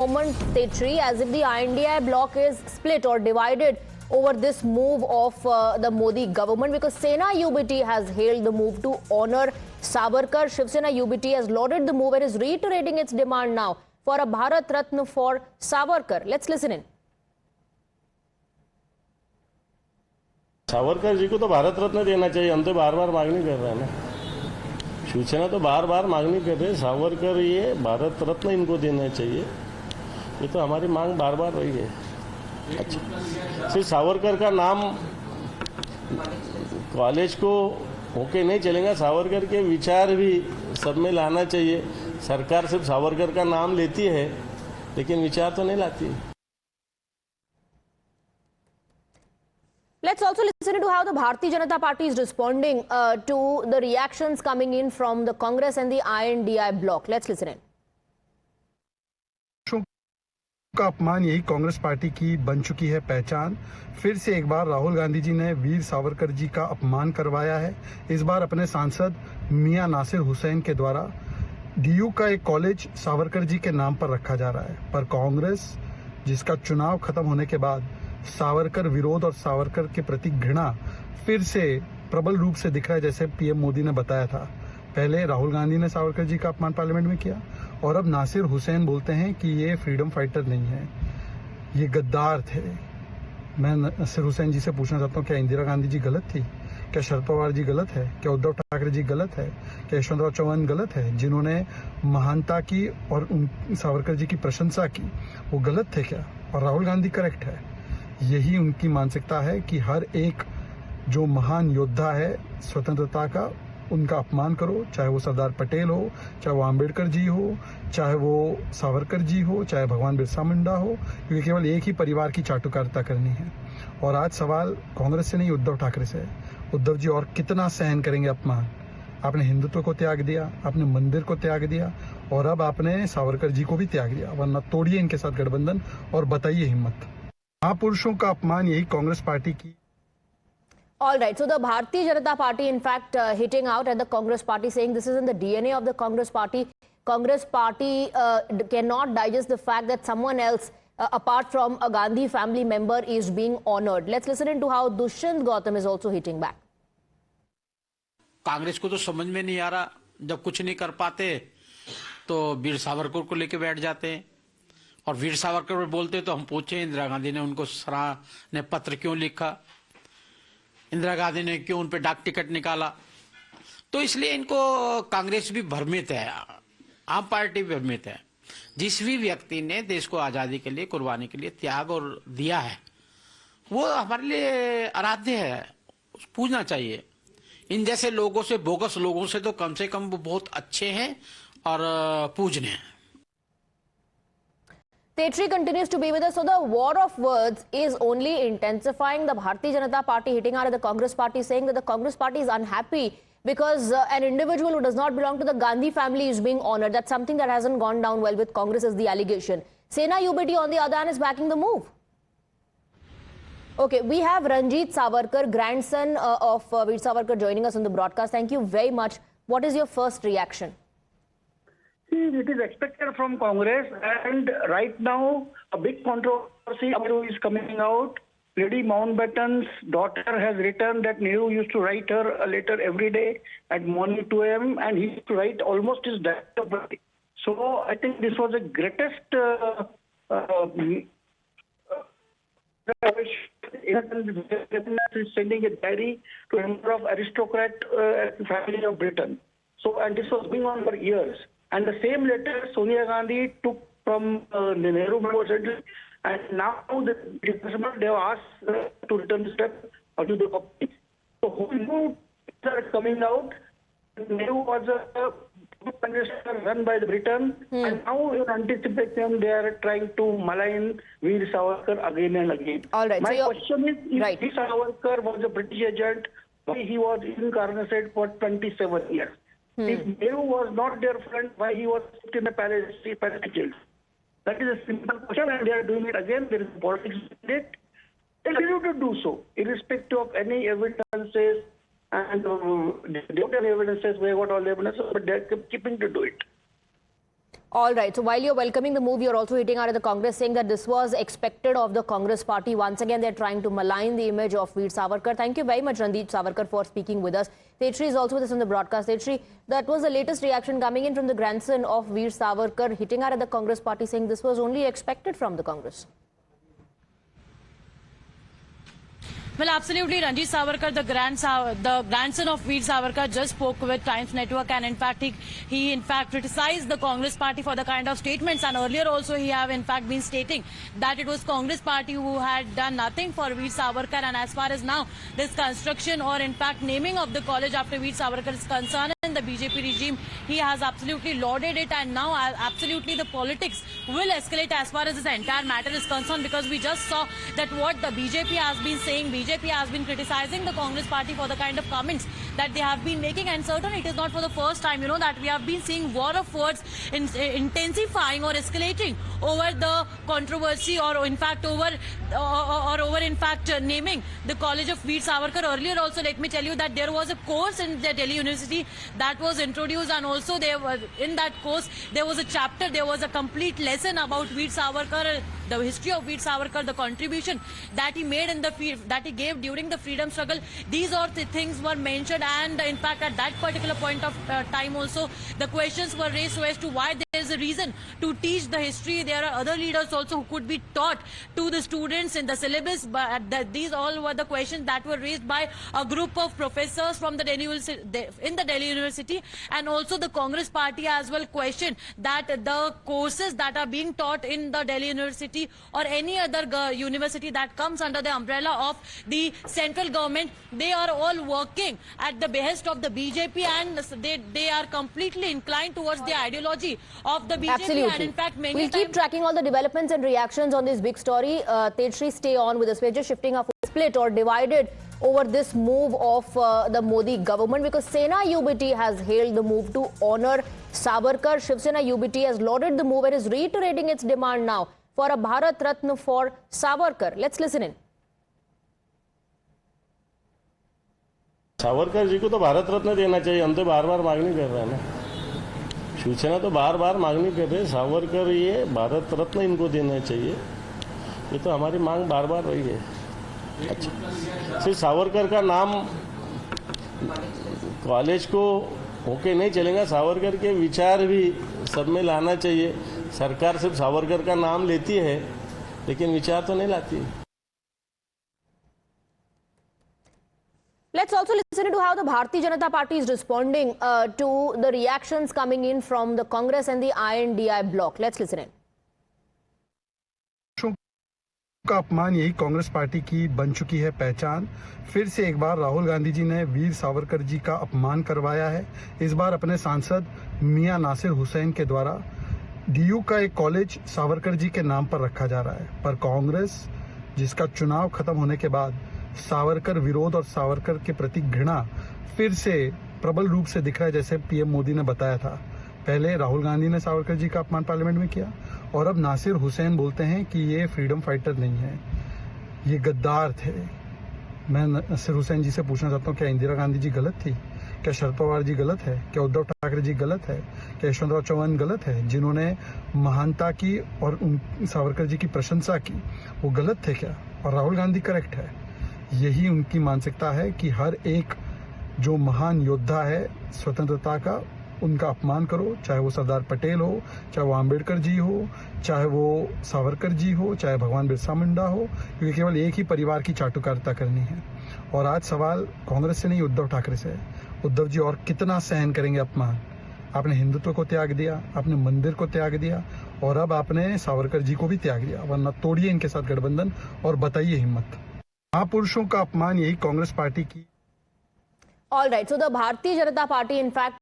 moment, Tetri, as if the INDI bloc is split or divided over this move of the Modi government, because Sena UBT has hailed the move to honor Savarkar. Shiv Sena UBT has lauded the move and is reiterating its demand now for a Bharat Ratna for Savarkar. Let's listen in. Savarkar ji को तो भारत रत्न देना चाहिए। हम तो बार बार मांगनी कर रहे हैं ना, शिवसेना तो बार बार मांगनी कर रहे हैं सावरकर ये भारत रत्न इनको देना चाहिए। ये तो हमारी मांग बार बार रही है। अच्छा, सिर्फ सावरकर का नाम कॉलेज को होके नहीं चलेगा, सावरकर के विचार भी सब में लाना चाहिए। सरकार सिर्फ सावरकर का नाम लेती है लेकिन विचार तो नहीं लाती। Let's also listen to how the Bharatiya Janata Party is responding to the reactions coming in from the Congress and the INDI bloc. Let's listen in. का अपमान यही कांग्रेस पार्टी की बन चुकी है पहचान। फिर से एक बार राहुल गांधी जी ने वीर सावरकर जी का अपमान करवाया है। इस बार अपने सांसद मियां नासिर हुसैन के द्वारा डीयू का एक कॉलेज सावरकर जी के नाम पर रखा जा रहा है, पर कांग्रेस जिसका चुनाव खत्म होने के बाद सावरकर विरोध और सावरकर के प्रति घृणा फिर से प्रबल रूप से दिख रहा है, जैसे पीएम मोदी ने बताया था। पहले राहुल गांधी ने सावरकर जी का अपमान पार्लियामेंट में किया और अब नासिर हुसैन बोलते हैं कि ये फ्रीडम फाइटर नहीं है, ये गद्दार थे। मैं नासिर हुसैन जी से पूछना चाहता हूँ, क्या इंदिरा गांधी जी गलत थी? क्या शरद पवार जी गलत है? क्या उद्धव ठाकरे जी गलत है? क्या यशवंतराव चौहान गलत है? जिन्होंने महानता की और सावरकर जी की प्रशंसा की, वो गलत थे क्या? और राहुल गांधी करेक्ट है। यही उनकी मानसिकता है कि हर एक जो महान योद्धा है स्वतंत्रता का, उनका अपमान करो, चाहे वो सरदार पटेल हो, चाहे वो आम्बेडकर जी हो, चाहे वो सावरकर जी हो, चाहे भगवान बिरसा मुंडा हो, क्योंकि केवल एक ही परिवार की चाटुकारिता करनी है। और आज सवाल कांग्रेस से नहीं, उद्धव ठाकरे से है। उद्धव जी और कितना सहन करेंगे अपमान? आपने हिंदुत्व को त्याग दिया, आपने मंदिर को त्याग दिया और अब आपने सावरकर जी को भी त्याग दिया। वरना तोड़िए इनके साथ गठबंधन और बताइए हिम्मत। महापुरुषों का अपमान यही कांग्रेस पार्टी की। All right, so the Bharatiya Janata Party, in fact, hitting out at the Congress party, saying this is in the DNA of the Congress party. Congress party cannot digest the fact that someone else, apart from a Gandhi family member, is being honored. Let's listen into how Dushyant Gautam is also hitting back. Congress को तो समझ में नहीं आ रहा, जब कुछ नहीं कर पाते तो वीर सावरकर को लेके बैठ जाते हैं। और वीर सावरकर बोलते तो हम पूछे इंदिरा गांधी ने उनको सराहनीय पत्र क्यों लिखा, इंदिरा गांधी ने क्यों उन पे डाक टिकट निकाला। तो इसलिए इनको कांग्रेस भी भ्रमित है, आम पार्टी भी भ्रमित है। जिस भी व्यक्ति ने देश को आजादी के लिए, कुर्बानी के लिए त्याग और दिया है, वो हमारे लिए आराध्य है, पूजना चाहिए। इन जैसे लोगों से, बोगस लोगों से तो कम से कम वो बहुत अच्छे हैं और पूजनीय हैं। Tetri continues to be with us. So the war of words is only intensifying. The Bharatiya Janata Party hitting out at the Congress party, saying that the Congress party is unhappy because an individual who does not belong to the Gandhi family is being honored. That's something that hasn't gone down well with Congress, is the allegation. Sena UBT on the other hand is backing the move. Okay, we have Ranjit Savarkar, grandson of Veer Savarkar, joining us on the broadcast. Thank you very much. What is your first reaction? It is expected from Congress, and right now a big controversy is coming out. Lady Mountbatten's daughter has written that Nehru used to write her a letter every day at morning 2 a.m. and he used to write almost his diary. So I think this was the greatest sending a diary to a member of aristocrat family of Britain. So, and this was going on for years. And the same letter Sonia Gandhi took from the Nehru Memorial, and now the they have asked to return the step or to the copy. So who knew are coming out? Nehru was a run by the Britain, and now in anticipation they are trying to malign Veer Savarkar again and again. All right. My question is, if right. Veer Savarkar was a British agent, why he was incarcerated for 27 years? If Nehru was not their friend, why he was put in a palace jail? That is a simple question, and they are doing it again. There is politics in it. They continue to do so, irrespective of any evidences, and they don't have evidences, we got all the evidences, but they are keeping to do it. All right. So while you're welcoming the move, you're also hitting out at the Congress, saying that this was expected of the Congress party. Once again, they're trying to malign the image of Veer Savarkar. Thank you very much, Randeep Savarkar, for speaking with us. Tetri is also with us on the broadcast. Tetri, that was the latest reaction coming in from the grandson of Veer Savarkar, hitting out at the Congress party, saying this was only expected from the Congress. Well, absolutely, Ranjit Savarkar, the grandson of Veer Savarkar, just spoke with Times Network, and in fact, he in fact criticized the Congress party for the kind of statements. And earlier also, he have in fact been stating that it was Congress party who had done nothing for Veer Savarkar. And as far as now this construction or in fact naming of the college after Veer Savarkar is concerned, in the BJP regime, he has absolutely lauded it, and now absolutely the politics will escalate as far as this entire matter is concerned, because we just saw that what the BJP has been saying. BJP has been criticizing the Congress party for the kind of comments that they have been making, and certainly it is not for the first time, that we have been seeing war of words intensifying or escalating over the controversy, or in fact over naming the college of Veer Savarkar. Earlier also, let me tell you that there was a course in the Delhi University that was introduced, and also in that course there was a chapter, there was a complete lesson about Veer Savarkar, the history of Veer Savarkar, the contribution that he made that he gave during the freedom struggle. These all things were mentioned, and in fact at that particular point of time also the questions were raised as to why there is a reason to teach the history. There are other leaders also who could be taught to the students in the syllabus, but these all were the questions that were raised by a group of professors from the Delhi University, and also the Congress party as well questioned that the courses that are being taught in the Delhi University or any other university that comes under the umbrella of the central government, they are all working at the behest of the BJP, and they are completely inclined towards the ideology of the BJP. Absolutely. And in fact, we'll keep tracking all the developments and reactions on this big story. Tetri, stay on with us. We're just shifting our split or divided over this move of the Modi government, because Sena UBT has hailed the move to honor Savarkar. Shiv Sena UBT has lauded the move and is reiterating its demand now for a Bharat Ratna for Savarkar. Let's listen in. Savarkar ji को तो भारत रत्न देना चाहिए, हम तो बार बार मांगनी कर रहे हैं ना। शिवसेना तो बार बार मांगनी कर रहे हैं, सावरकर ये भारत रत्न इनको देना चाहिए। ये तो हमारी मांग बार बार रही है। अच्छा, सिर्फ सावरकर का नाम कॉलेज को होके नहीं चलेगा, सावरकर के विचार भी सब में लाना चाहिए। सरकार सिर्फ सावरकर का नाम लेती है लेकिन विचार तो नहीं लाती। Let's also listen to how the Bharatiya Janata Party is responding to the reactions coming in from the Congress and the INDI bloc. Let's listen in. का अपमान यही कांग्रेस पार्टी की बन चुकी है पहचान। फिर से एक बार राहुल गांधी जी ने वीर सावरकर जी का अपमान करवाया है। इस बार अपने सांसद मियां नासिर हुसैन के द्वारा डीयू का एक कॉलेज सावरकर जी के नाम पर रखा जा रहा है, पर कांग्रेस जिसका चुनाव खत्म होने के बाद सावरकर विरोध और सावरकर के प्रति घृणा फिर से प्रबल रूप से दिख रहा है, जैसे पीएम मोदी ने बताया था। पहले राहुल गांधी ने सावरकर जी का अपमान पार्लियामेंट में किया, और अब नासिर हुसैन बोलते हैं कि ये फ्रीडम फाइटर नहीं है, ये गद्दार थे। मैं नासिर हुसैन जी से पूछना चाहता हूँ, क्या इंदिरा गांधी जी गलत थी? क्या शरद पवार जी गलत है? क्या उद्धव ठाकरे जी गलत है? क्या यशवंतराव चौहान गलत है? जिन्होंने महानता की और सावरकर जी की प्रशंसा की, वो गलत थे क्या? और राहुल गांधी करेक्ट है। यही उनकी मानसिकता है कि हर एक जो महान योद्धा है स्वतंत्रता का, उनका अपमान करो, चाहे वो सरदार पटेल हो, चाहे वो आम्बेडकर जी हो, चाहे वो सावरकर जी हो, चाहे भगवान बिरसा मुंडा हो, क्योंकि केवल एक ही परिवार की चाटुकारिता करनी है। और आज सवाल कांग्रेस से नहीं, उद्धव ठाकरे से है। उद्धव जी और कितना सहन करेंगे अपमान? आपने हिंदुत्व को त्याग दिया, आपने मंदिर को त्याग दिया, और अब आपने सावरकर जी को भी त्याग दिया। वरना तोड़िए इनके साथ गठबंधन और बताइए हिम्मत। महापुरुषों का अपमान यही कांग्रेस पार्टी की। All right, so the Bharatiya Janata Party in fact